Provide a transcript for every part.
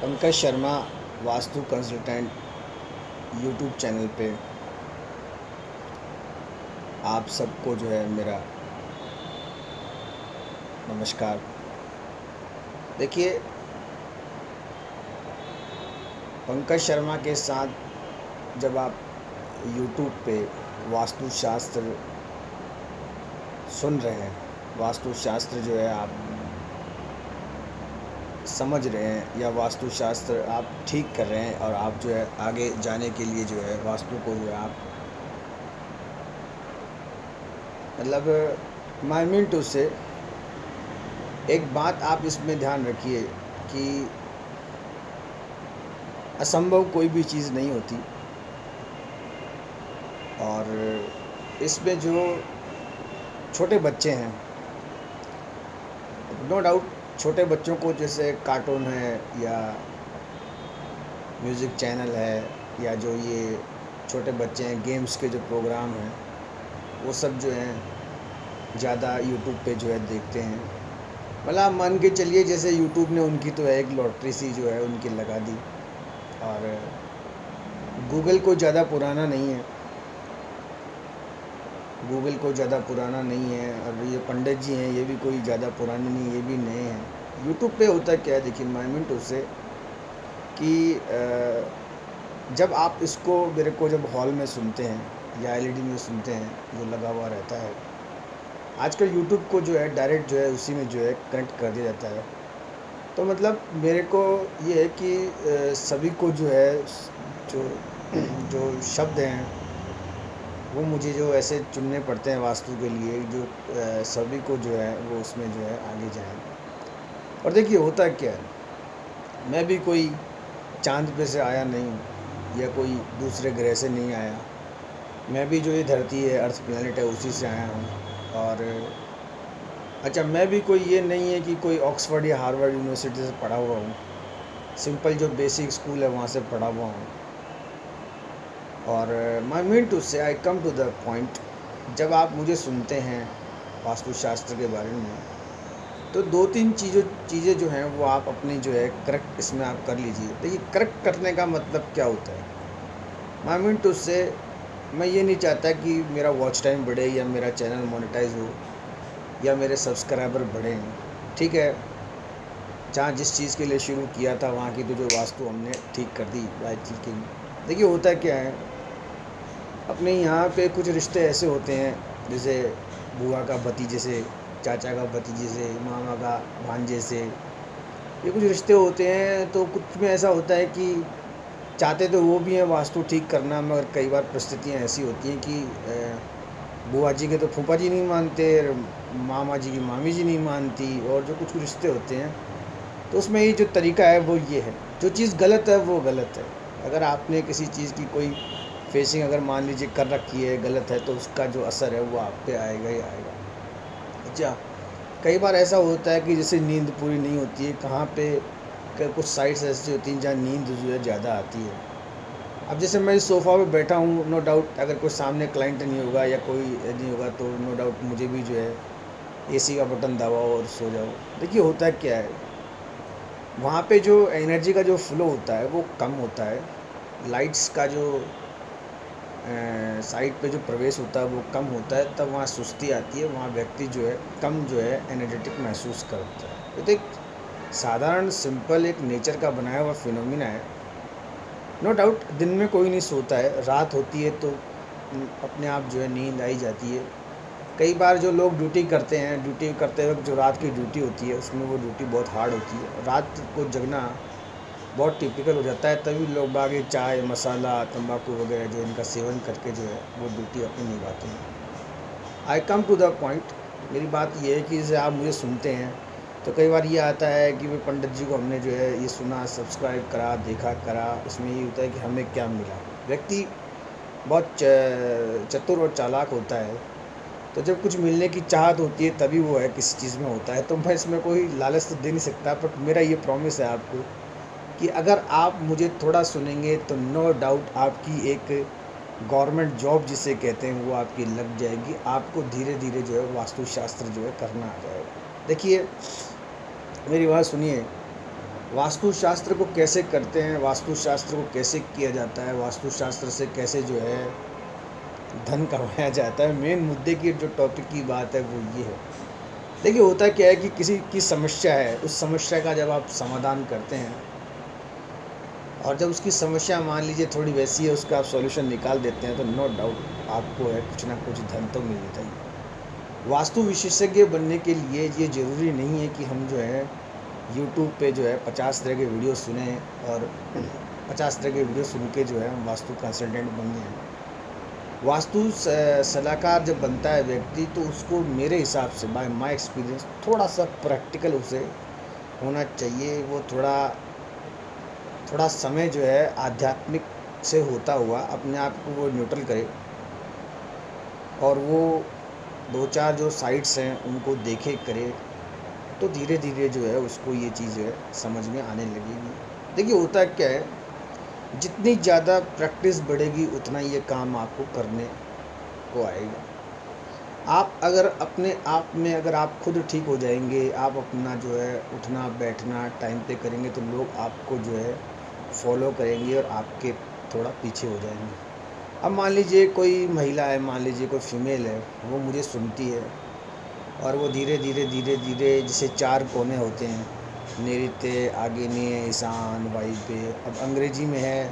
Pankaj Sharma vastu consultant YouTube channel पे आप सबको जो है मेरा नमस्कार। देखिए, पंकज शर्मा के साथ जब आप यूट्यूब पे वास्तुशास्त्र सुन रहे हैं, वास्तुशास्त्र जो है आप समझ रहे हैं या वास्तुशास्त्र आप ठीक कर रहे हैं और आप जो है आगे जाने के लिए जो है वास्तु को जो है आप माय मीन टू से एक बात आप इसमें ध्यान रखिए कि असंभव कोई भी चीज़ नहीं होती। और इसमें जो छोटे बच्चे हैं, नो डाउट छोटे बच्चों को जैसे कार्टून है या म्यूज़िक चैनल है या जो ये छोटे बच्चे हैं गेम्स के जो प्रोग्राम हैं वो सब जो हैं ज़्यादा यूट्यूब पे जो है देखते हैं। आप मान के चलिए जैसे यूट्यूब ने उनकी तो एक लॉटरी सी जो है उनकी लगा दी। और गूगल को ज़्यादा पुराना नहीं है, गूगल को ज़्यादा पुराना नहीं है और ये पंडित जी हैं ये भी कोई ज़्यादा पुराने नहीं, ये भी नए हैं। यूट्यूब पे होता क्या है, देखिए माय मीन टू से कि जब आप इसको मेरे को जब हॉल में सुनते हैं या एलईडी में सुनते हैं जो लगा हुआ रहता है, आजकल यूट्यूब को जो है डायरेक्ट जो है उसी में जो है कनेक्ट कर दिया जाता है। तो मेरे को ये है कि सभी को जो है जो जो शब्द हैं वो मुझे जो ऐसे चुनने पड़ते हैं वास्तु के लिए जो सभी को जो है वो उसमें जो है आगे जाएं। और देखिए होता क्या है, मैं भी कोई चांद पे से आया नहीं हूँ या कोई दूसरे ग्रह से नहीं आया, मैं भी जो ये धरती है अर्थ प्लैनेट है उसी से आया हूँ। और अच्छा, मैं भी कोई ये नहीं है कि कोई ऑक्सफोर्ड या हार्वर्ड यूनिवर्सिटी से पढ़ा हुआ हूँ, सिंपल जो बेसिक स्कूल है वहाँ से पढ़ा हुआ हूँ। और माई मीन टू से आई कम टू द पॉइंट, जब आप मुझे सुनते हैं वास्तुशास्त्र के बारे में तो दो तीन चीज़ें जो हैं वो आप अपनी जो है करेक्ट इसमें आप कर लीजिए। देखिए करेक्ट करने का मतलब क्या होता है, माई मीन टू से मैं ये नहीं चाहता कि मेरा वॉच टाइम बढ़े या मेरा चैनल मोनेटाइज हो या मेरे सब्सक्राइबर बढ़ें। ठीक है, जहाँ जिस चीज़ के लिए शुरू किया था वहाँ की तो जो वास्तु हमने ठीक कर दी बाय थिंकिंग। देखिए होता क्या है, अपने यहाँ पे कुछ रिश्ते ऐसे होते हैं जैसे बुआ का भतीजे से, चाचा का भतीजे से, मामा का भांजे से, ये कुछ रिश्ते होते हैं। तो कुछ में ऐसा होता है कि चाहते तो वो भी हैं वास्तु ठीक करना, मगर कई बार परिस्थितियाँ ऐसी होती हैं कि बुआ जी के तो फूफा जी नहीं मानते, मामा जी की मामी जी नहीं मानती, और जो कुछ रिश्ते होते हैं तो उसमें ये जो तरीका है वो ये है, जो चीज़ गलत है वो गलत है। अगर आपने किसी चीज़ की कोई फेसिंग अगर मान लीजिए कर रखी है गलत है तो उसका जो असर है वो आप पे आएगा ही आएगा। अच्छा, कई बार ऐसा होता है कि जैसे नींद पूरी नहीं होती है, कहाँ पे कुछ साइट्स ऐसी होती हैं जहाँ नींद जो है ज़्यादा आती है। अब जैसे मैं इस सोफ़ा पे बैठा हूँ, नो डाउट अगर कोई सामने क्लाइंट नहीं होगा या कोई नहीं होगा तो नो डाउट मुझे भी जो है एसी का बटन दबाओ और सो जाओ। देखिए होता क्या है, वहाँ पे जो एनर्जी का जो फ्लो होता है वो कम होता है, लाइट्स का जो साइड पे जो प्रवेश होता है वो कम होता है, तब वहाँ सुस्ती आती है, वहाँ व्यक्ति जो है कम जो है एनर्जेटिक महसूस करता है। तो एक साधारण सिंपल एक नेचर का बनाया हुआ फिनोमिना है। नो डाउट दिन में कोई नहीं सोता है, रात होती है तो अपने आप जो है नींद आई जाती है। कई बार जो लोग ड्यूटी करते हैं, ड्यूटी करते वक्त जो रात की ड्यूटी होती है उसमें वो ड्यूटी बहुत हार्ड होती है, रात को जगना बहुत टिपिकल हो जाता है, तभी लोग बागे चाय मसाला तंबाकू वगैरह जो इनका सेवन करके जो है वो ड्यूटी अपनी निभाते हैं। आई कम टू द पॉइंट, मेरी बात ये है कि जैसे आप मुझे सुनते हैं तो कई बार ये आता है कि भाई पंडित जी को हमने जो है ये सुना, सब्सक्राइब करा, देखा करा, इसमें ये होता है कि हमें क्या मिला। व्यक्ति बहुत चतुर और चालाक होता है, तो जब कुछ मिलने की चाहत होती है तभी वो है किसी चीज़ में होता है। तो मैं इसमें कोई लालच तो दे नहीं सकता, बट मेरा ये प्रॉमिस है आपको कि अगर आप मुझे थोड़ा सुनेंगे तो नो डाउट आपकी एक गवर्नमेंट जॉब जिसे कहते हैं वो आपकी लग जाएगी। आपको धीरे धीरे जो है वास्तुशास्त्र जो है करना आ जाएगा। देखिए मेरी बात सुनिए, वास्तुशास्त्र को कैसे करते हैं, वास्तुशास्त्र को कैसे किया जाता है, वास्तुशास्त्र से कैसे जो है धन कमाया जाता है, मेन मुद्दे की जो टॉपिक की बात है वो ये है। देखिए होता क्या है कि किसी की समस्या है, उस समस्या का जब आप समाधान करते हैं और जब उसकी समस्या मान लीजिए थोड़ी वैसी है, उसका आप सॉल्यूशन निकाल देते हैं, तो नो डाउट आपको है कुछ ना कुछ धन तो मिलता ही है। वास्तु विशेषज्ञ बनने के लिए ये ज़रूरी नहीं है कि हम जो है यूट्यूब पे जो है 50 तरह के वीडियो सुने और 50 तरह के वीडियो सुन के जो है हम वास्तु कंसल्टेंट बन जाएं। वास्तु सलाहकार जब बनता है व्यक्ति, तो उसको मेरे हिसाब से बाय माय एक्सपीरियंस थोड़ा सा प्रैक्टिकल उसे होना चाहिए। वो थोड़ा थोड़ा समय जो है आध्यात्मिक से होता हुआ अपने आप को वो न्यूट्रल करे और वो दो चार जो साइट्स हैं उनको देखे करे, तो धीरे धीरे जो है उसको ये चीज़ जो है समझ में आने लगेगी। देखिए होता क्या है, जितनी ज़्यादा प्रैक्टिस बढ़ेगी उतना ये काम आपको करने को आएगा। आप अगर अपने आप में अगर आप खुद ठीक हो जाएंगे, आप अपना जो है उठना बैठना टाइम पे करेंगे, तो लोग आपको जो है फॉलो करेंगे और आपके थोड़ा पीछे हो जाएंगे। अब मान लीजिए कोई महिला है, मान लीजिए कोई फीमेल है, वो मुझे सुनती है और वो धीरे धीरे धीरे धीरे जैसे चार कोने होते हैं, नैऋत्य, आग्नेय, ईशान, वायव्य। अब अंग्रेजी में है,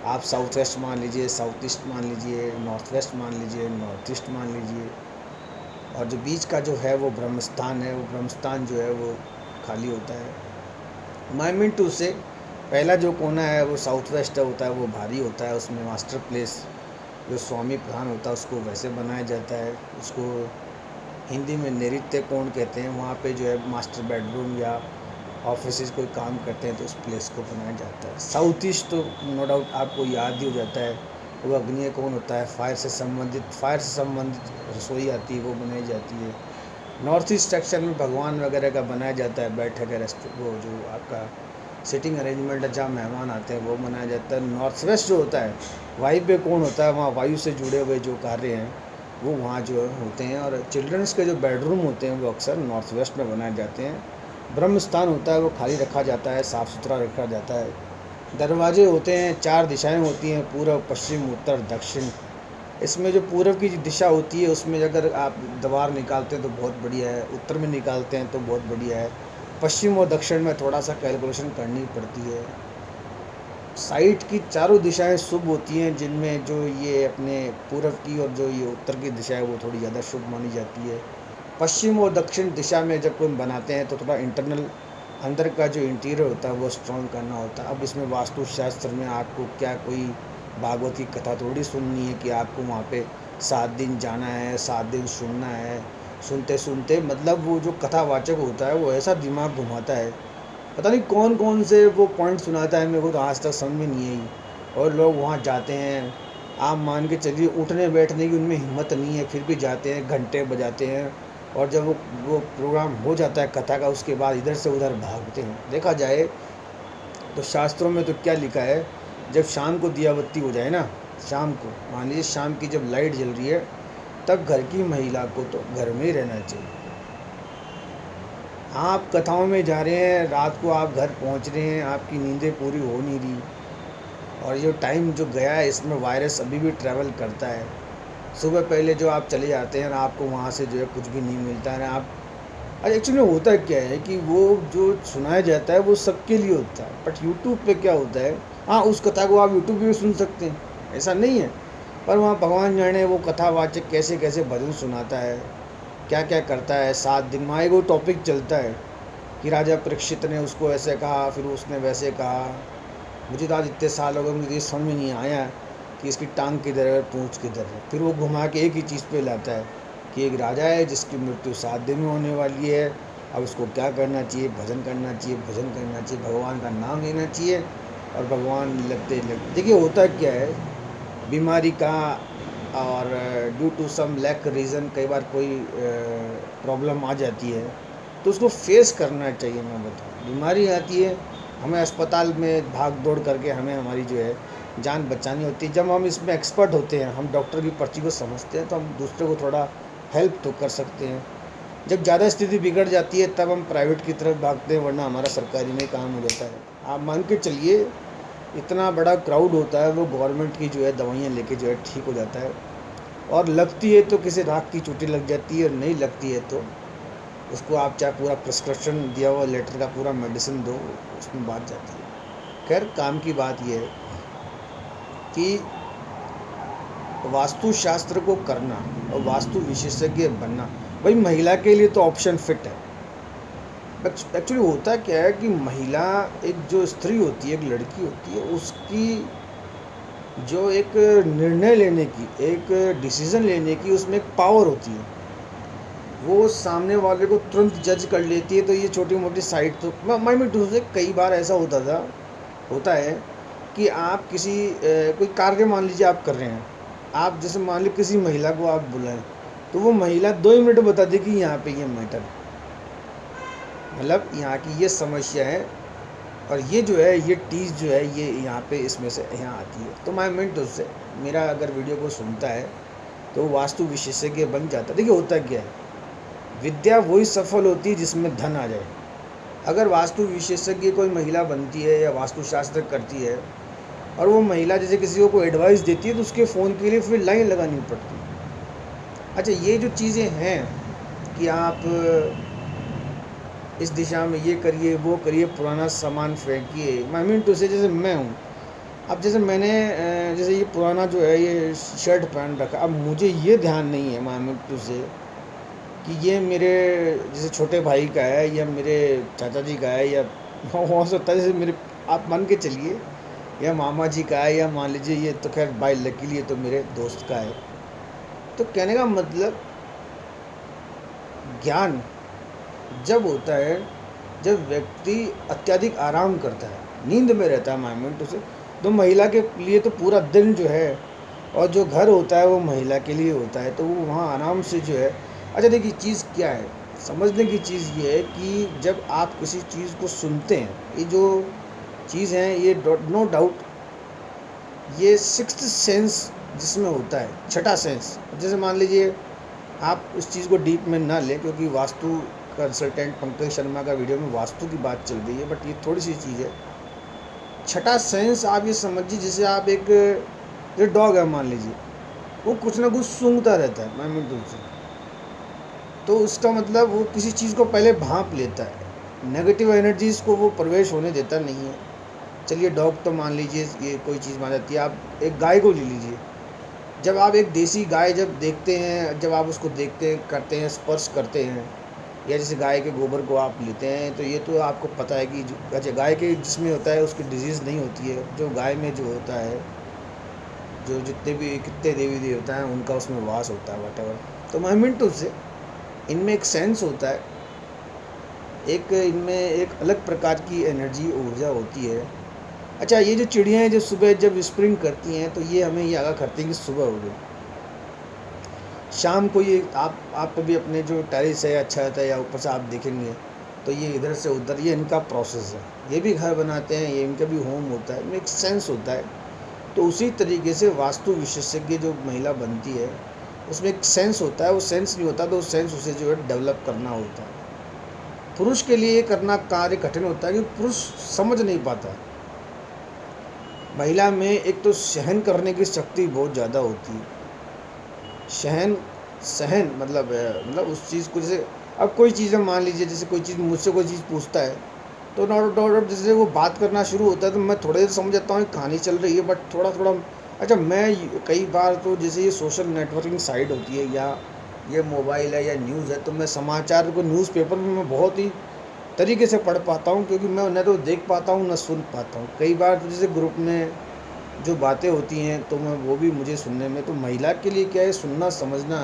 आप साउथ वेस्ट मान लीजिए, साउथ ईस्ट मान लीजिए, नॉर्थ वेस्ट मान लीजिए, नॉर्थ ईस्ट मान लीजिए, और जो बीच का जो है वो ब्रह्मस्थान है, वो ब्रह्मस्थान जो है वो खाली होता है। माई मीन टू से पहला जो कोना है वो साउथ वेस्ट होता है, वो भारी होता है, उसमें मास्टर प्लेस जो स्वामी प्रधान होता है उसको वैसे बनाया जाता है। उसको हिंदी में नैऋत्य कोण कहते हैं। वहाँ पे जो है मास्टर बेडरूम या ऑफिस कोई काम करते हैं तो उस प्लेस को बनाया जाता है। साउथ ईस्ट तो नो डाउट आपको याद ही हो जाता है, वो अग्नि कोण होता है, फायर से संबंधित रसोई आती है वो बनाई जाती है। नॉर्थ ईस्ट सेक्शन में भगवान वगैरह का बनाया जाता है, बैठक है, वो जो आपका सिटिंग अरेंजमेंट है जहाँ मेहमान आते हैं वो बनाया जाता है। नॉर्थ वेस्ट जो होता है वायव्य कोण होता है, वहाँ वायु से जुड़े हुए जो कार्य हैं वो वहाँ जो होते हैं। और चिल्ड्रंस के जो बेडरूम होते हैं वो अक्सर नॉर्थ वेस्ट में बनाए जाते हैं। ब्रह्म स्थान होता है वो खाली रखा जाता है, साफ़ सुथरा रखा जाता है। दरवाजे होते हैं, 4 दिशाएं होती हैं, पूर्व, पश्चिम, उत्तर, दक्षिण। इसमें जो पूर्व की दिशा होती है उसमें अगर आप द्वार निकालते हैं तो बहुत बढ़िया है, उत्तर में निकालते हैं तो बहुत बढ़िया है, पश्चिम और दक्षिण में थोड़ा सा कैलकुलेशन करनी पड़ती है। साइट की चारों दिशाएं शुभ होती हैं, जिनमें जो ये अपने पूर्व की और जो ये उत्तर की दिशा है वो थोड़ी ज़्यादा शुभ मानी जाती है। पश्चिम और दक्षिण दिशा में जब कोई बनाते हैं तो थोड़ा इंटरनल अंदर का जो इंटीरियर होता है वो स्ट्रॉन्ग करना होता है। अब इसमें वास्तुशास्त्र में आपको क्या कोई भागवत की कथा थोड़ी सुननी है कि आपको वहाँ पे 7 दिन जाना है, 7 दिन सुनना है। सुनते सुनते मतलब वो जो कथावाचक होता है वो ऐसा दिमाग घुमाता है, पता नहीं कौन कौन से वो पॉइंट सुनाता है, मेरे को तो आज तक समझ में नहीं आई। और लोग वहाँ जाते हैं, आप मान के चलिए उठने बैठने की उनमें हिम्मत नहीं है, फिर भी जाते हैं, घंटे बजाते हैं। और जब वो प्रोग्राम हो जाता है कथा का, उसके बाद इधर से उधर भागते हैं। देखा जाए तो शास्त्रों में तो क्या लिखा है, जब शाम को दिया बत्ती हो जाए ना, शाम को मान लीजिए शाम की जब लाइट जल रही है, तब घर की महिला को तो घर में ही रहना चाहिए। आप कथाओं में जा रहे हैं, रात को आप घर पहुंच रहे हैं, आपकी नींदें पूरी हो नहीं रही, और जो टाइम जो गया है इसमें वायरस अभी भी ट्रैवल करता है। सुबह पहले जो आप चले जाते हैं, आपको वहाँ से जो है कुछ भी नहीं मिलता है। आप अरे एक्चुअली होता क्या है कि वो जो सुनाया जाता है वो सबके लिए होता है, बट यूट्यूब पे क्या होता है, हाँ उस कथा को आप यूट्यूब पे भी सुन सकते हैं, ऐसा नहीं है। पर वहाँ भगवान जाने वो कथावाचक कैसे कैसे भजन सुनाता है, क्या क्या करता है। 7 दिन वहाँ एक वो टॉपिक चलता है कि राजा परीक्षित ने उसको ऐसे कहा, फिर उसने वैसे कहा। मुझे तो आज इतने साल हो गए, मुझे ये समझ में नहीं आया कि इसकी टांग किधर है, पूँछ किधर है। फिर वो घुमा के एक ही चीज़ पे लाता है कि एक राजा है जिसकी मृत्यु 7 दिन में होने वाली है। अब उसको क्या करना चाहिए, भजन करना चाहिए, भजन करना चाहिए, भगवान का नाम लेना चाहिए, और भगवान लगते देखिए होता क्या है, बीमारी का और due to some lack reason कई बार कोई प्रॉब्लम आ जाती है तो उसको फेस करना चाहिए। मैं बताऊँ, बीमारी आती है, हमें अस्पताल में भाग दौड़ करके हमें हमारी जो है जान बचानी होती है। जब हम इसमें एक्सपर्ट होते हैं, हम डॉक्टर की पर्ची को समझते हैं, तो हम दूसरे को थोड़ा हेल्प तो कर सकते हैं। जब ज़्यादा स्थिति बिगड़ जाती है तब हम प्राइवेट की तरफ भागते हैं, वरना हमारा सरकारी में काम हो जाता है। आप मान के चलिए इतना बड़ा क्राउड होता है, वो गवर्नमेंट की जो है दवाइयाँ लेके जो है ठीक हो जाता है, और लगती है तो किसी राख की चोटी लग जाती है, और नहीं लगती है तो उसको आप चाहे पूरा प्रिस्क्रिप्शन दिया हुआ लेटर का पूरा मेडिसिन दो, उसमें बात जाती है। खैर, काम की बात यह है कि वास्तुशास्त्र को करना और वास्तु विशेषज्ञ बनना भाई महिला के लिए तो ऑप्शन फिट है। एक्चुअली होता क्या है कि महिला, एक जो स्त्री होती है, एक लड़की होती है, उसकी जो एक निर्णय लेने की, एक डिसीज़न लेने की उसमें एक पावर होती है। वो सामने वाले को तुरंत जज कर लेती है। तो ये छोटी मोटी साइड तो मैं दूसरे कई बार ऐसा होता है कि आप किसी कोई कार्य मान लीजिए आप कर रहे हैं, आप जैसे मान लीजिए किसी महिला को आप बुलाएं, तो वो महिला 2 ही मिनट बता दे कि यहाँ पे ये मैटर, मतलब यहाँ की ये समस्या है, और ये जो है ये चीज़ जो है ये यहाँ पे इसमें से यहाँ आती है। तो मैं मिनट उससे मेरा अगर वीडियो को सुनता है तो वो वास्तु विशेषज्ञ बन जाता है। देखिए होता क्या है, विद्या वही सफल होती है जिसमें धन आ जाए। अगर वास्तु विशेषज्ञ कोई महिला बनती है या वास्तुशास्त्र करती है, और वो महिला जैसे किसी को कोई एडवाइस देती है, तो उसके फ़ोन के लिए फिर लाइन लगानी पड़ती है। अच्छा, ये जो चीज़ें हैं कि आप इस दिशा में ये करिए, वो करिए, पुराना सामान फेंकिए, मैं मीन टू से जैसे मैं हूँ, अब जैसे मैंने जैसे ये पुराना जो है ये शर्ट पहन रखा, अब मुझे ये ध्यान नहीं है मैं मीन टू से कि ये मेरे जैसे छोटे भाई का है या मेरे चाचा जी का है, या हो सकता है जैसे मेरे, आप मान के चलिए, या मामा जी का है, या मान लीजिए ये तो खैर बाई लकीली ये तो मेरे दोस्त का है। तो कहने का मतलब, ज्ञान जब होता है जब व्यक्ति अत्यधिक आराम करता है, नींद में रहता है माइंड से, तो महिला के लिए तो पूरा दिन जो है, और जो घर होता है वो महिला के लिए होता है, तो वो वहाँ आराम से जो है। अच्छा देखिए, चीज़ क्या है, समझने की चीज़ ये है कि जब आप किसी चीज़ को सुनते हैं, ये जो चीज़ है ये नो डाउट ये सिक्स्थ सेंस जिसमें होता है, छठा सेंस। जैसे मान लीजिए आप उस चीज़ को डीप में ना लें, क्योंकि वास्तु कंसल्टेंट पंकज शर्मा का वीडियो में वास्तु की बात चल रही है, बट ये थोड़ी सी चीज़ है। छठा सेंस आप ये समझिए, जैसे आप एक जो डॉग है मान लीजिए, वो कुछ ना कुछ सूंघता रहता है मैं दूर से, तो उसका मतलब वो किसी चीज़ को पहले भांप लेता है, नेगेटिव एनर्जीज़ को वो प्रवेश होने देता नहीं है। चलिए डॉग तो मान लीजिए ये कोई चीज़ मान जाती है, आप एक गाय को ले लीजिए। जब आप एक देसी गाय जब देखते हैं, जब आप उसको देखते हैं, करते हैं, स्पर्श करते हैं, या जैसे गाय के गोबर को आप लेते हैं, तो ये तो आपको पता है कि अच्छा गाय के जिसमें होता है उसकी डिजीज़ नहीं होती है। जो गाय में जो होता है, जो जितने भी कितने देवी देवता हैं उनका उसमें वास होता है, वटेवर। तो मैं मिनटों से इनमें एक सेंस होता है, एक इनमें एक अलग प्रकार की एनर्जी, ऊर्जा होती है। अच्छा, ये जो चिड़ियाँ हैं जो सुबह जब स्प्रिंग करती हैं, तो ये हमें ये आगाह करती हैं कि सुबह हो गई। शाम को ये आप कभी अपने जो टेरेस है या छत है या ऊपर से आप देखेंगे, तो ये इधर से उधर, ये इनका प्रोसेस है। ये भी घर बनाते हैं, ये इनका भी होम होता है, इनमें एक सेंस होता है। तो उसी तरीके से वास्तु विशेषज्ञ जो महिला बनती है, उसमें एक सेंस होता है। वो सेंस नहीं होता तो सेंस उसे जो है डेवलप करना होता है। पुरुष के लिए ये करना कार्य कठिन होता है, क्योंकि पुरुष समझ नहीं पाता। महिला में एक तो सहन करने की शक्ति बहुत ज़्यादा होती है। सहन मतलब उस चीज़ को, जैसे अब कोई चीज़ मान लीजिए, जैसे कोई चीज़ मुझसे कोई चीज़ पूछता है, तो डाउट जैसे वो बात करना शुरू होता है, तो मैं थोड़े देर समझ जाता हूँ कहानी चल रही है, बट थोड़ा थोड़ा। अच्छा, मैं कई बार तो जैसे ये सोशल नेटवर्किंग साइट होती है, या ये मोबाइल है या न्यूज़ है, तो मैं समाचार को न्यूज़पेपर में मैं बहुत ही तरीके से पढ़ पाता हूँ, क्योंकि मैं न तो देख पाता हूँ न सुन पाता हूँ। कई बार तो जैसे ग्रुप में जो बातें होती हैं, तो मैं वो भी मुझे सुनने में, तो महिला के लिए क्या है, सुनना समझना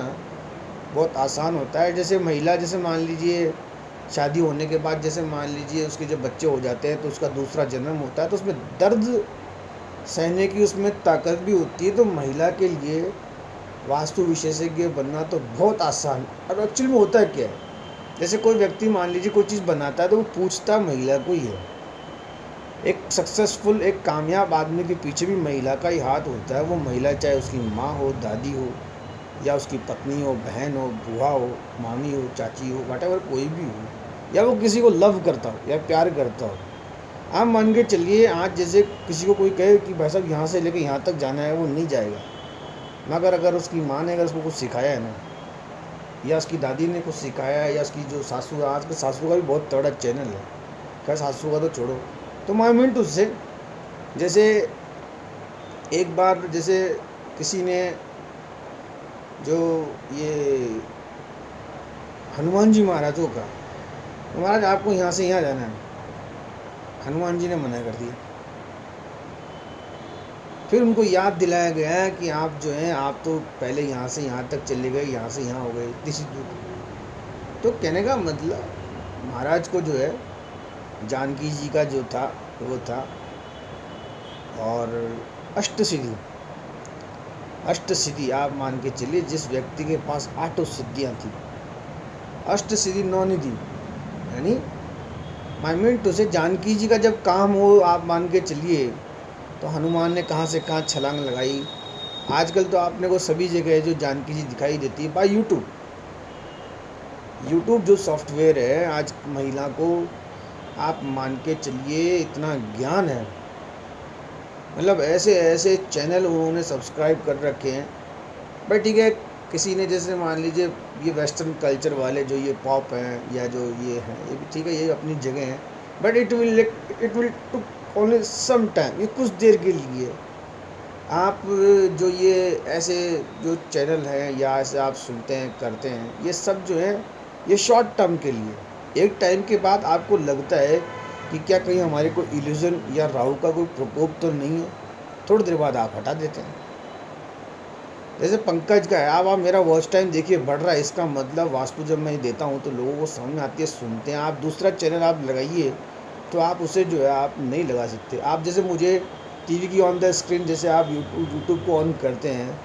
बहुत आसान होता है। जैसे महिला, जैसे मान लीजिए शादी होने के बाद, जैसे मान लीजिए उसके जब बच्चे हो जाते हैं, तो उसका दूसरा जन्म होता है, तो उसमें दर्द सहने की उसमें ताकत भी होती है। तो महिला के लिए वास्तु विशेषज्ञ बनना तो बहुत आसान। और एक्चुअली में होता है क्या है, जैसे कोई व्यक्ति मान लीजिए कोई चीज़ बनाता है, तो वो पूछता महिला को ही है। एक सक्सेसफुल, एक कामयाब आदमी के पीछे भी महिला का ही हाथ होता है। वो महिला चाहे उसकी माँ हो, दादी हो, या उसकी पत्नी हो, बहन हो, बुआ हो, मामी हो, चाची हो, व्हाटएवर कोई भी हो, या वो किसी को लव करता हो या प्यार करता हो, आप मान के चलिए आज जैसे किसी को कोई कहे कि भाई साहब यहाँ से लेके यहाँ तक जाना है, वो नहीं जाएगा। मगर अगर उसकी माँ ने अगर उसको कुछ सिखाया है ना, या उसकी दादी ने कुछ सिखाया है, या उसकी जो सासू, आज के सासू का भी बहुत तगड़ा चैनल है, क्या सासू का तो छोड़ो। तो मैं मिनट उससे, जैसे एक बार जैसे किसी ने जो ये हनुमान जी महाराजों का, महाराज आपको यहाँ से यहाँ जाना है, हनुमान जी ने मना कर दिया। फिर उनको याद दिलाया गया कि आप जो हैं, आप तो पहले यहाँ से यहाँ तक चले गए, यहाँ से यहाँ हो गए इतनी सी दूर। तो कहने का मतलब महाराज को जो है जानकी जी का जो था वो था, और अष्टसिद्धि, अष्टसिद्धि आप मान के चलिए जिस व्यक्ति के पास 8 सिद्धियाँ थी, अष्टसिद्धि 9 निधि, यानी माई मीन टू से जानकी जी का जब काम हो, आप मान के चलिए तो हनुमान ने कहाँ से कहाँ छलांग लगाई। आजकल तो आपने को सभी जगह जो जानकी जी दिखाई देती है बाय यूट्यूब। यूट्यूब जो सॉफ्टवेयर है, आज महिला को आप मान के चलिए इतना ज्ञान है, मतलब ऐसे ऐसे चैनल उन्होंने सब्सक्राइब कर रखे हैं। भाई ठीक है, किसी ने जैसे मान लीजिए ये वेस्टर्न कल्चर वाले जो ये पॉप हैं या जो ये हैं, ये भी ठीक है, ये अपनी जगह हैं, but it will took only some time, ये कुछ देर के लिए। आप जो ये ऐसे जो चैनल हैं या ऐसे आप सुनते हैं करते हैं, ये सब जो है ये शॉर्ट टर्म के लिए। एक टाइम के बाद आपको लगता है कि क्या कहीं हमारे को इल्यूजन या राहु का कोई प्रकोप तो नहीं है, थोड़ी देर बाद आप हटा देते हैं। जैसे पंकज का है, आप मेरा वॉच टाइम देखिए बढ़ रहा है, इसका मतलब वास्तु जब मैं देता हूँ तो लोगों को समझ में आती है, सुनते हैं। आप दूसरा चैनल आप लगाइए तो आप उसे जो है आप नहीं लगा सकते। आप जैसे मुझे टीवी की ऑन द स्क्रीन, जैसे आप यूट्यूब को ऑन करते हैं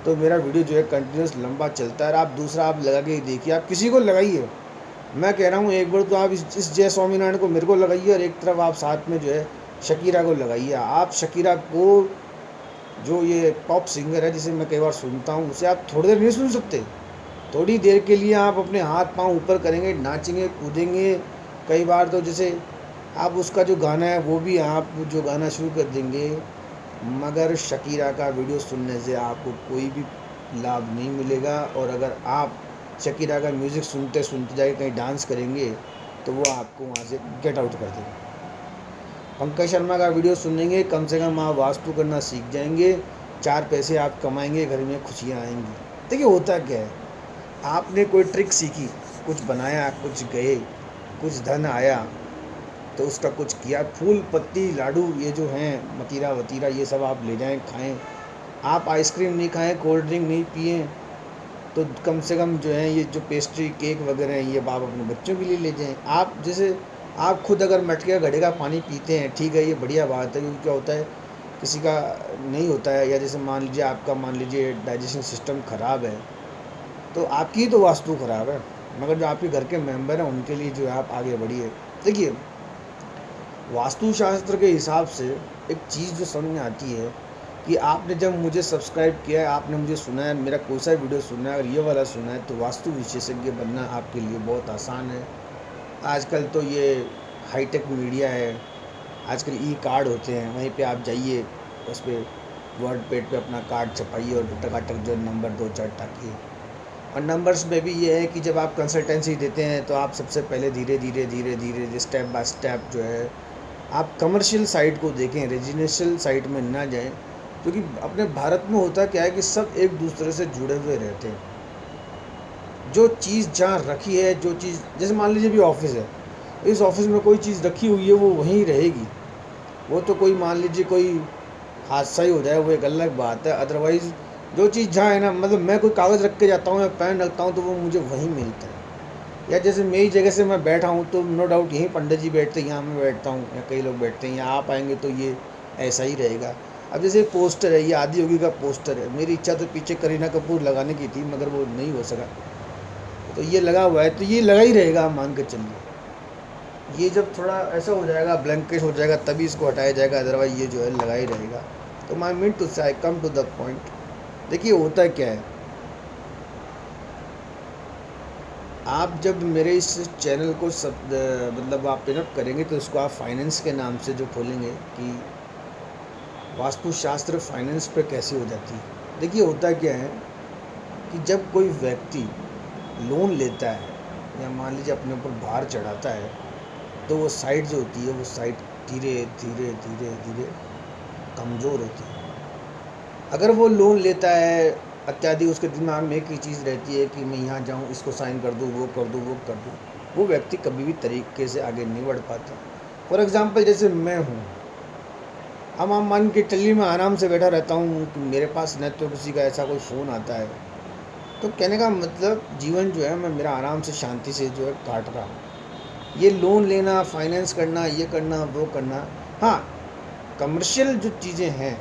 तो मेरा वीडियो जो है कंटिन्यूस लंबा चलता है। आप दूसरा आप लगा के देखिए, आप किसी को लगाइए, मैं कह रहा हूँ एक बार तो आप इस जय स्वामीनारायण को मेरे को लगाइए, और एक तरफ आप साथ में जो है शकीरा को लगाइए। आप शकीरा को, जो ये पॉप सिंगर है जिसे मैं कई बार सुनता हूँ, उसे आप थोड़ी देर नहीं सुन सकते। थोड़ी देर के लिए आप अपने हाथ पांव ऊपर करेंगे, नाचेंगे, कूदेंगे, कई बार तो जैसे आप उसका जो गाना है वो भी आप जो गाना शुरू कर देंगे। मगर शकीरा का वीडियो सुनने से आपको कोई भी लाभ नहीं मिलेगा, और अगर आप शकीरा का म्यूज़िक सुनते सुनते जाके कहीं डांस करेंगे तो वो आपको वहाँ से गेट आउट कर देगा। पंकज शर्मा का वीडियो सुनेंगे, कम से कम आप वास्तु करना सीख जाएंगे, 4 पैसे आप कमाएंगे, घर में खुशियाँ आएंगी। देखिए होता क्या है, आपने कोई ट्रिक सीखी, कुछ बनाया, कुछ गए, कुछ धन आया तो उसका कुछ किया, फूल पत्ती लाडू ये जो हैं मतीरा वतीरा ये सब आप ले जाएं खाएं। आप आइसक्रीम नहीं खाएं, कोल्ड ड्रिंक नहीं पिए, तो कम से कम जो है ये जो पेस्ट्री केक वगैरह हैं ये आप अपने बच्चों के लिए ले जाएं। आप जैसे आप खुद अगर मटके का घड़े का पानी पीते हैं, ठीक है, ये बढ़िया बात है, क्योंकि क्या होता है किसी का नहीं होता है, या जैसे मान लीजिए आपका मान लीजिए डाइजेशन सिस्टम ख़राब है तो आपकी ही तो वास्तु ख़राब है, मगर जो आपके घर के मेंबर हैं उनके लिए जो है आप आगे बढ़िए। देखिए वास्तुशास्त्र के हिसाब से एक चीज़ जो समझ में आती है कि आपने जब मुझे सब्सक्राइब किया है, आपने मुझे सुना है, मेरा कोई सा वीडियो सुना है, अगर ये वाला सुना है तो वास्तु विशेषज्ञ बनना आपके लिए बहुत आसान है। आजकल तो ये हाईटेक मीडिया है, आजकल ई कार्ड होते हैं, वहीं पे आप जाइए, उस पर वर्ड पैड पे अपना कार्ड छपाइए और टकाटक जो नंबर 2-4 टाकिए। और नंबर्स में भी ये है कि जब आप कंसल्टेंसी देते हैं तो आप सबसे पहले धीरे धीरे धीरे धीरे स्टेप बाय स्टेप जो है आप कमर्शियल साइट को देखें, रेजिडेंशियल साइट में ना जाएं, क्योंकि अपने भारत में होता क्या है कि सब एक दूसरे से जुड़े हुए रहते हैं। जो चीज़ जहाँ रखी है, जो चीज़ जैसे मान लीजिए भी ऑफिस है, इस ऑफिस में कोई चीज़ रखी हुई है वो वहीं रहेगी। वो तो कोई मान लीजिए कोई हादसा ही हो जाए वो एक अलग बात है, अदरवाइज़ जो चीज़ जहाँ है ना, मतलब मैं कोई कागज़ रख के जाता हूँ या पेन रखता हूँ तो वो मुझे वहीं मिलता है। या जैसे मेरी जगह से मैं बैठा हूँ तो नो डाउट यहीं पंडित जी बैठते हैं, यहाँ मैं बैठता हूँ, या कई लोग बैठते हैं, यहाँ आप आएंगे तो ये ऐसा ही रहेगा। अब जैसे पोस्टर है, ये आदि योगी का पोस्टर है, मेरी इच्छा तो पीछे करीना कपूर लगाने की थी मगर वो नहीं हो सका, तो ये लगा हुआ है, तो ये लगा ही रहेगा, मान के चलिए। ये जब थोड़ा ऐसा हो जाएगा, ब्लैंकेट हो जाएगा, तभी इसको हटाया जाएगा, अदरवाइज ये जो है लगा ही रहेगा। तो माई मीन टू से आई कम टू द पॉइंट। देखिए होता क्या है, आप जब मेरे इस चैनल को मतलब आप पिनअप करेंगे तो उसको आप फाइनेंस के नाम से जो खोलेंगे कि वास्तुशास्त्र फाइनेंस पे कैसी हो जाती है। देखिए होता क्या है कि जब कोई व्यक्ति लोन लेता है या मान लीजिए अपने ऊपर भार चढ़ाता है, तो वो साइट जो होती है वो साइट धीरे धीरे धीरे धीरे कमज़ोर होती है। अगर वो लोन लेता है इत्यादि, उसके दिमाग में एक ही चीज़ रहती है कि मैं यहाँ जाऊँ, इसको साइन कर दूँ, वो कर दूँ, वो कर दूँ, वो व्यक्ति कभी भी तरीके से आगे नहीं बढ़ पाता। फॉर एग्ज़ाम्पल जैसे मैं हूँ, अब आप मान के चलिए मैं आराम से बैठा रहता हूँ कि मेरे पास न तो किसी का ऐसा कोई फ़ोन आता है, तो कहने का मतलब जीवन जो है मैं मेरा आराम से शांति से जो है काट रहा हूँ। ये लोन लेना, फाइनेंस करना, ये करना, वो करना, हाँ, कमर्शियल जो चीज़ें हैं,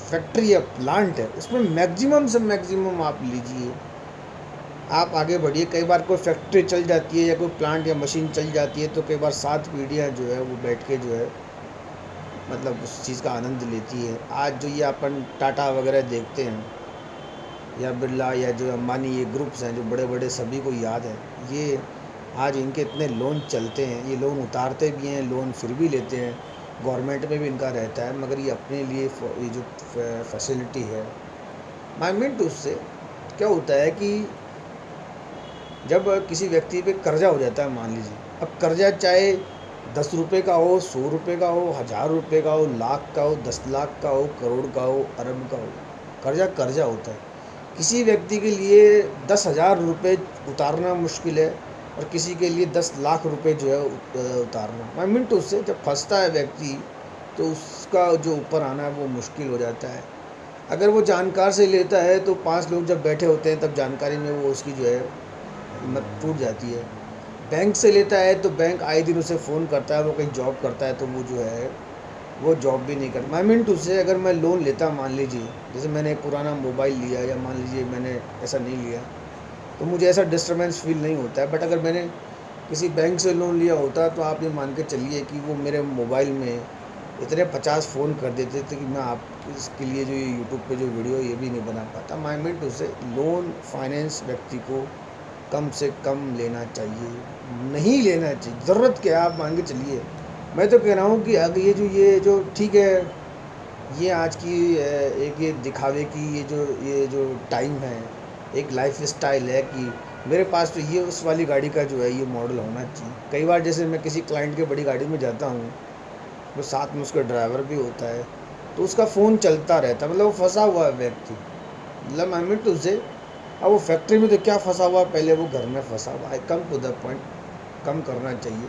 फैक्ट्री या प्लांट है, उसमें मैक्सिमम से मैक्सिमम आप लीजिए, आप आगे बढ़िए। कई बार कोई फैक्ट्री चल जाती है या कोई प्लांट या मशीन चल जाती है तो कई बार 7 पीढ़ियाँ जो है वो बैठ के जो है मतलब उस चीज़ का आनंद लेती है। आज जो ये अपन टाटा वगैरह देखते हैं या बिरला या जो अंबानी, ये ग्रुप्स हैं जो बड़े बड़े, सभी को याद है, ये आज इनके इतने लोन चलते हैं, ये लोन उतारते भी हैं, लोन फिर भी लेते हैं, गवर्नमेंट में भी इनका रहता है, मगर ये अपने लिए ये जो फैसिलिटी है, माई मीन टू उससे क्या होता है कि जब किसी व्यक्ति पे कर्जा हो जाता है, मान लीजिए, अब कर्जा चाहे 10 रुपये का हो, 100 रुपये का हो, 1000 रुपये का हो, लाख का हो, 10 लाख का हो, करोड़ का हो, अरब का हो, कर्जा कर्जा होता है। किसी व्यक्ति के लिए 10,000 रुपये उतारना मुश्किल है और किसी के लिए 10 लाख रुपये जो है उतारना। मैं मीन टू उससे जब फंसता है व्यक्ति तो उसका जो ऊपर आना है वो मुश्किल हो जाता है। अगर वो जानकार से लेता है तो 5 लोग जब बैठे होते हैं तब जानकारी में वो उसकी जो है हिम्मत टूट जाती है। बैंक से लेता है तो बैंक आए दिन उसे फ़ोन करता है, वो कहीं जॉब करता है तो वो जो है वो जॉब भी नहीं करता। मैं मीन टू से अगर मैं लोन लेता, मान लीजिए जैसे मैंने एक पुराना मोबाइल लिया या मान लीजिए मैंने ऐसा नहीं लिया, तो मुझे ऐसा डिस्टर्बेंस फील नहीं होता है। बट अगर मैंने किसी बैंक से लोन लिया होता तो आप ये मान के चलिए कि वो मेरे मोबाइल में इतने 50 फ़ोन कर देते थे कि मैं आप इसके लिए जो ये यूट्यूब पे जो वीडियो ये भी नहीं बना पाता। माई मीन टू से लोन फाइनेंस व्यक्ति को कम से कम लेना चाहिए, नहीं लेना चाहिए। ज़रूरत क्या है, आप मान के चलिए, मैं तो कह रहा हूँ कि अगर ये जो ठीक है, ये आज की एक ये दिखावे की ये जो टाइम है, एक लाइफ स्टाइल है कि मेरे पास तो ये उस वाली गाड़ी का जो है ये मॉडल होना चाहिए। कई बार जैसे मैं किसी क्लाइंट के बड़ी गाड़ी में जाता हूँ, तो साथ में उसका ड्राइवर भी होता है, तो उसका फ़ोन चलता रहता है, मतलब वो फंसा हुआ है व्यक्ति, मतलब आई मीन टू से। अब वो फैक्ट्री में तो क्या फंसा हुआ, पहले वो घर में फंसा हुआ है। कम टू द पॉइंट, कम करना चाहिए।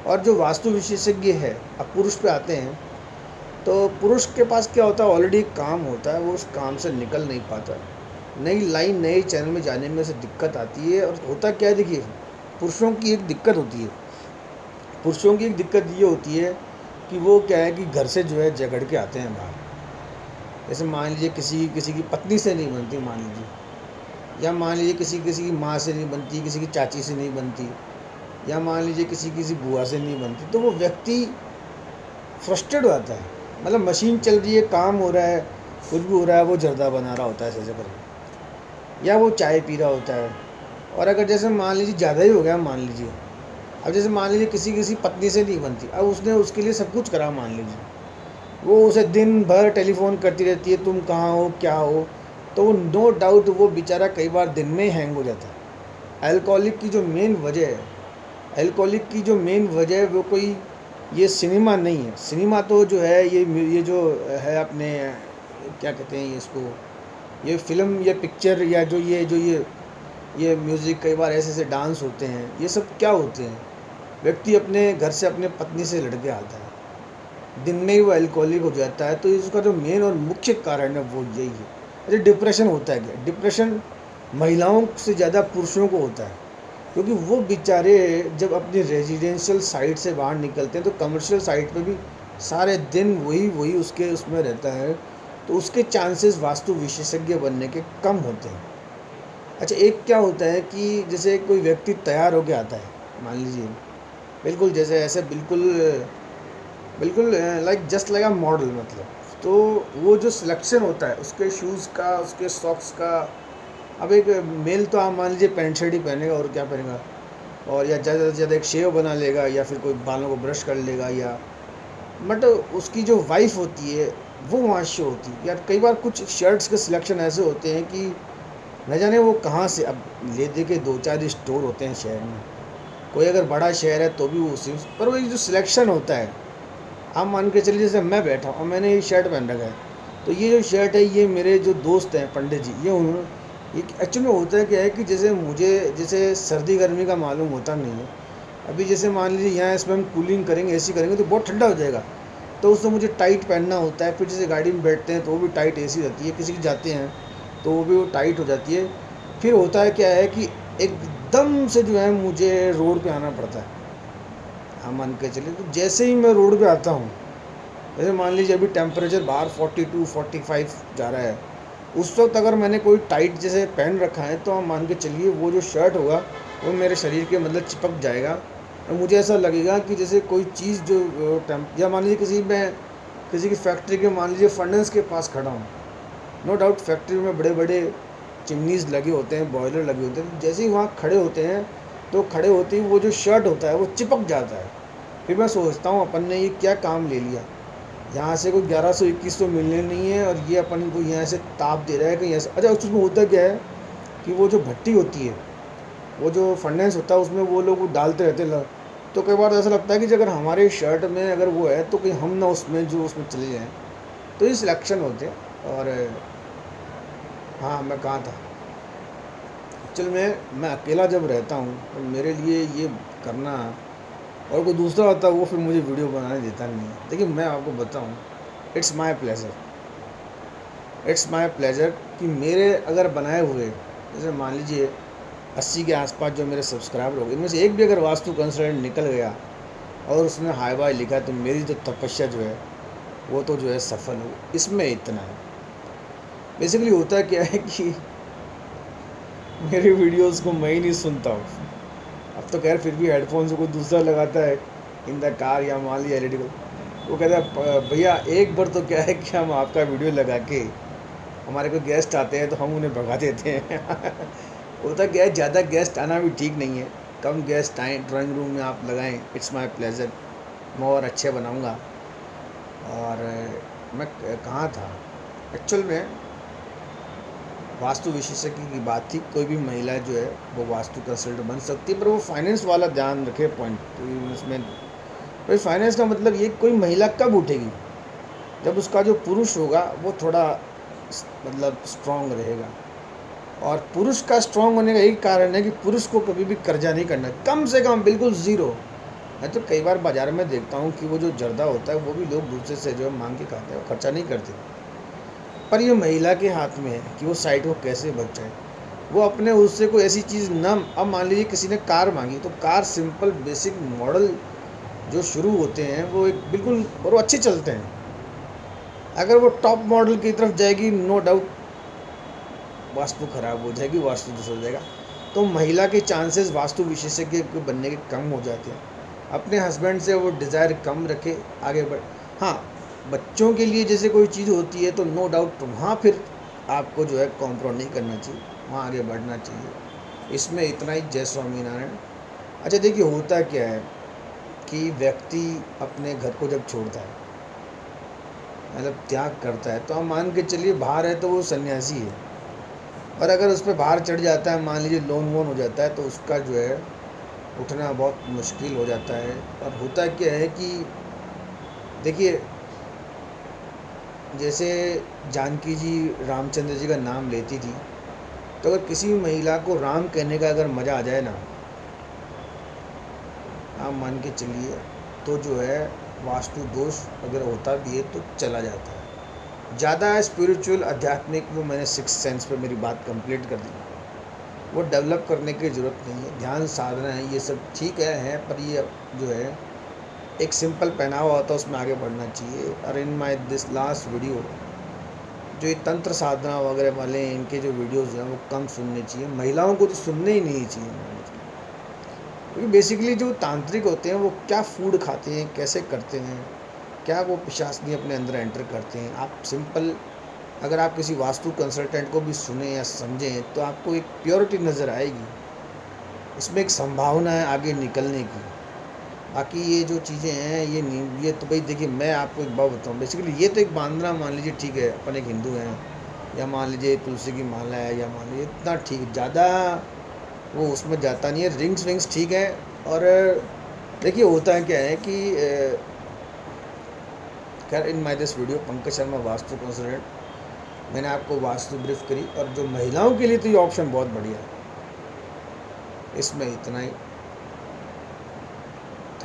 और जो वास्तु विशेषज्ञ है, अब पुरुष पे आते हैं, तो पुरुष के पास क्या होता है, ऑलरेडी काम होता है, वो उस काम से निकल नहीं पाता, नई लाइन नए चैनल में जाने में उसे दिक्कत आती है। और होता क्या है, देखिए पुरुषों की एक दिक्कत होती है, पुरुषों की एक दिक्कत ये होती है कि वो क्या है कि घर से जो है झगड़ के आते हैं बाहर। जैसे मान लीजिए किसी की पत्नी से नहीं बनती, मान लीजिए, या मान लीजिए किसी किसी की माँ से नहीं बनती, किसी की चाची से नहीं बनती, या मान लीजिए किसी बुआ से नहीं बनती, तो वो व्यक्ति फ्रस्ट्रेट हो जाता है। मतलब मशीन चल रही है, काम हो रहा है, कुछ भी हो रहा है, वो जर्दा बना रहा होता है ऐसे करके, या वो चाय पी रहा होता है। और अगर जैसे मान लीजिए ज़्यादा ही हो गया, मान लीजिए, अब जैसे मान लीजिए किसी पत्नी से नहीं बनती, अब उसने उसके लिए सब कुछ करा, मान लीजिए वो उसे दिन भर टेलीफोन करती रहती है, तुम कहाँ हो, क्या हो, तो वो नो डाउट वो बेचारा कई बार दिन में ही हैंग हो जाता है। अल्कोहलिक की जो मेन वजह है, अल्कोहलिक की जो मेन वजह है वो कोई ये सिनेमा नहीं है। सिनेमा तो जो है ये जो है अपने क्या कहते हैं ये इसको, ये फिल्म, ये पिक्चर, या जो ये म्यूज़िक, कई बार ऐसे ऐसे डांस होते हैं, ये सब क्या होते हैं, व्यक्ति अपने घर से अपने पत्नी से लड़के आता है, दिन में ही वो अल्कोहलिक हो जाता है। तो इसका जो मेन और मुख्य कारण है वो यही है। अरे डिप्रेशन होता है क्या, डिप्रेशन महिलाओं से ज़्यादा पुरुषों को होता है, क्योंकि वो बेचारे जब अपनी रेजिडेंशियल साइट से बाहर निकलते हैं तो कमर्शियल साइट पे भी सारे दिन वही उसके उसमें रहता है, तो उसके चांसेस वास्तु विशेषज्ञ बनने के कम होते हैं। अच्छा, एक क्या होता है कि जैसे कोई व्यक्ति तैयार होके आता है, मान लीजिए बिल्कुल जैसे ऐसे बिल्कुल बिल्कुल like just like a model, मतलब, तो वो जो सिलेक्शन होता है उसके शूज़ का, उसके सॉक्स का, अब एक मेल तो आप मान लीजिए पैंट शर्ट ही पहनेगा और क्या पहनेगा, और या ज़्यादा से ज़्यादा एक शेव बना लेगा या फिर कोई बालों को ब्रश कर लेगा, या बट उसकी जो वाइफ होती है वो वहाँ शो होती है यार। कई बार कुछ शर्ट्स के सिलेक्शन ऐसे होते हैं कि न जाने वो कहाँ से, अब ले दे के 2-4 स्टोर होते हैं शहर में, कोई अगर बड़ा शहर है तो भी वो उसी, पर वो एक जो सिलेक्शन होता है, आप मान के चलिए जैसे मैं बैठा हूँ और मैंने ये शर्ट पहन रखा है, तो ये जो शर्ट है ये मेरे जो दोस्त हैं पंडित जी, ये उन्होंने, ये एक्चुअली में होता है क्या है कि जैसे मुझे जैसे सर्दी गर्मी का मालूम होता नहीं है। अभी जैसे मान लीजिए यहाँ इसमें हम कूलिंग करेंगे, एसी करेंगे तो बहुत ठंडा हो जाएगा, तो उसमें मुझे टाइट पहनना होता है। फिर जैसे गाड़ी में बैठते हैं तो वो भी टाइट एसी रहती है, किसी की जाते हैं तो वो टाइट हो जाती है। फिर होता है क्या है कि एकदम से जो है मुझे रोड पे आना पड़ता है। हाँ मान के चलिए, तो जैसे ही मैं रोड पे आता हूँ, जैसे मान लीजिए अभी टेम्परेचर बाहर 42-45 जा रहा है, उस वक्त अगर मैंने कोई टाइट जैसे पहन रखा है तो आप मान के चलिए वो जो शर्ट होगा वो मेरे शरीर के मतलब चिपक जाएगा, और मुझे ऐसा लगेगा कि जैसे कोई चीज़ जो या मान लीजिए किसी की फैक्ट्री के, मान लीजिए फर्नेस के पास खड़ा हूँ, नो डाउट फैक्ट्री में बड़े बड़े चिमनीज लगे होते हैं, बॉयलर लगे होते हैं, जैसे ही वहाँ खड़े होते हैं तो खड़े होते ही वो जो शर्ट होता है वो चिपक जाता है। फिर मैं सोचता हूँ अपन ने ये क्या काम ले लिया, यहाँ से कोई 1100-2100 मिलने नहीं है और ये अपन को यहाँ से ताप दे रहा है कहीं ऐसे। अच्छा उसमें होता क्या है कि वो जो भट्टी होती है, वो जो फर्नेस होता है उसमें वो लोग वो डालते रहते हैं, तो कई बार ऐसा लगता है कि अगर हमारे शर्ट में अगर वो है तो कहीं हम ना उसमें चले जाएँ। तो ये सिलेक्शन होते हैं। और हाँ, मैं कहाँ था, एक्चुअल में मैं अकेला जब रहता हूँ तो मेरे लिए ये करना, और कोई दूसरा होता है वो फिर मुझे वीडियो बनाने देता नहीं है। देखिए मैं आपको बताऊँ, it's my pleasure, it's my pleasure कि मेरे अगर बनाए हुए, जैसे मान लीजिए 80 के आसपास जो मेरे सब्सक्राइबर हो गए, इनमें से एक भी अगर वास्तु कंसल्टेंट निकल गया और उसने हाय बाय लिखा, तो मेरी तो तपस्या जो है वो तो जो है सफल हो। इसमें इतना है, बेसिकली होता क्या है कि मेरे वीडियोस को मैं ही नहीं सुनता हूँ। अब तो खैर फिर भी हेडफोन से कोई दूसरा लगाता है इन द कार, या मान लिया एलईडी को, वो कहता है भैया एक बार तो क्या है कि हम आपका वीडियो लगा के, हमारे कोई गेस्ट आते हैं तो हम उन्हें भगा देते हैं। होता क्या है, ज़्यादा गेस्ट आना भी ठीक नहीं है, कम गेस्ट आएँ, ड्राइंग रूम में आप लगाएं, इट्स माय प्लेज़र, मैं और अच्छे बनाऊंगा। और मैं कहाँ था, एक्चुअल में वास्तु विशेषज्ञ की बात थी। कोई भी महिला जो है वो वास्तु कंसल्टेंट बन सकती है, पर वो फाइनेंस वाला ध्यान रखे पॉइंट इसमें। भाई फाइनेंस का मतलब ये, कोई महिला कब उठेगी, जब उसका जो पुरुष होगा वो थोड़ा मतलब स्ट्रांग रहेगा। और पुरुष का स्ट्रांग होने का एक कारण है कि पुरुष को कभी भी कर्जा नहीं करना, कम से कम बिल्कुल ज़ीरो। मैं तो कई बार बाज़ार में देखता हूँ कि वो जो जर्दा होता है वो भी लोग दूसरे से जो है मांग के खाते हैं, वो खर्चा नहीं करते। पर ये महिला के हाथ में है कि वो साइड को कैसे बच जाए। वो अपने उससे कोई ऐसी चीज़ ना, अब मान लीजिए किसी ने कार मांगी, तो कार सिंपल बेसिक मॉडल जो शुरू होते हैं वो एक बिल्कुल, और वो अच्छे चलते हैं। अगर वो टॉप मॉडल की तरफ जाएगी, नो डाउट वास्तु खराब हो जाएगी, वास्तु दोष हो जाएगा। तो महिला के चांसेस वास्तु विशेषज्ञ के बनने के कम हो जाते हैं। अपने हस्बैंड से वो डिज़ायर कम रखे, आगे बढ़। हाँ, बच्चों के लिए जैसे कोई चीज़ होती है तो नो डाउट वहाँ फिर आपको जो है कॉम्प्रोमाइज़ नहीं करना चाहिए, वहाँ आगे बढ़ना चाहिए। इसमें इतना ही। जय स्वामीनारायण। अच्छा देखिए होता क्या है कि व्यक्ति अपने घर को जब छोड़ता है, मतलब त्याग करता है, तो हम मान के चलिए बाहर है तो वो सन्यासी है, और अगर उस पर बाहर चढ़ जाता है, मान लीजिए लोन वोन हो जाता है, तो उसका जो है उठना बहुत मुश्किल हो जाता है। और होता क्या है कि देखिए, जैसे जानकी जी रामचंद्र जी का नाम लेती थी, तो अगर किसी महिला को राम कहने का अगर मज़ा आ जाए ना, आप मान के चलिए, तो जो है वास्तु दोष अगर होता भी है तो चला जाता है। ज़्यादा स्पिरिचुअल आध्यात्मिक, वो मैंने सिक्स सेंस पे मेरी बात कंप्लीट कर दी, वो डेवलप करने की ज़रूरत नहीं है। ध्यान साधना है, ये सब ठीक है, पर ये जो है एक सिंपल पहनावा होता है, उसमें आगे बढ़ना चाहिए। और इन माई दिस लास्ट वीडियो, जो ये तंत्र साधना वगैरह वाले हैं, इनके जो वीडियोस हैं वो कम सुनने चाहिए, महिलाओं को तो सुनने ही नहीं चाहिए। क्योंकि बेसिकली जो तांत्रिक होते हैं वो क्या फूड खाते हैं, कैसे करते हैं, क्या वो पिशाच अपने अंदर एंटर करते हैं। आप सिंपल अगर आप किसी वास्तु कंसल्टेंट को भी सुने या समझें तो आपको एक प्योरिटी नज़र आएगी, इसमें एक संभावना है आगे निकलने की। बाकी ये जो चीज़ें हैं ये नहीं, ये तो भाई देखिए मैं आपको एक बात बताऊँ, बेसिकली ये तो एक बांद्रा मान लीजिए, ठीक है अपन एक हिंदू हैं, या मान लीजिए तुलसी की माला है, या मान लीजिए इतना ठीक, ज़्यादा वो उसमें जाता नहीं है। रिंग्स विंग्स ठीक है। और देखिए होता है क्या है कि खैर in my this video Pankaj Sharma vastu consultant, मैंने आपको वास्तु ब्रीफ करी। और जो महिलाओं के लिए तो ये ऑप्शन बहुत बढ़िया है। इसमें इतना ही।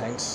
थैंक्स।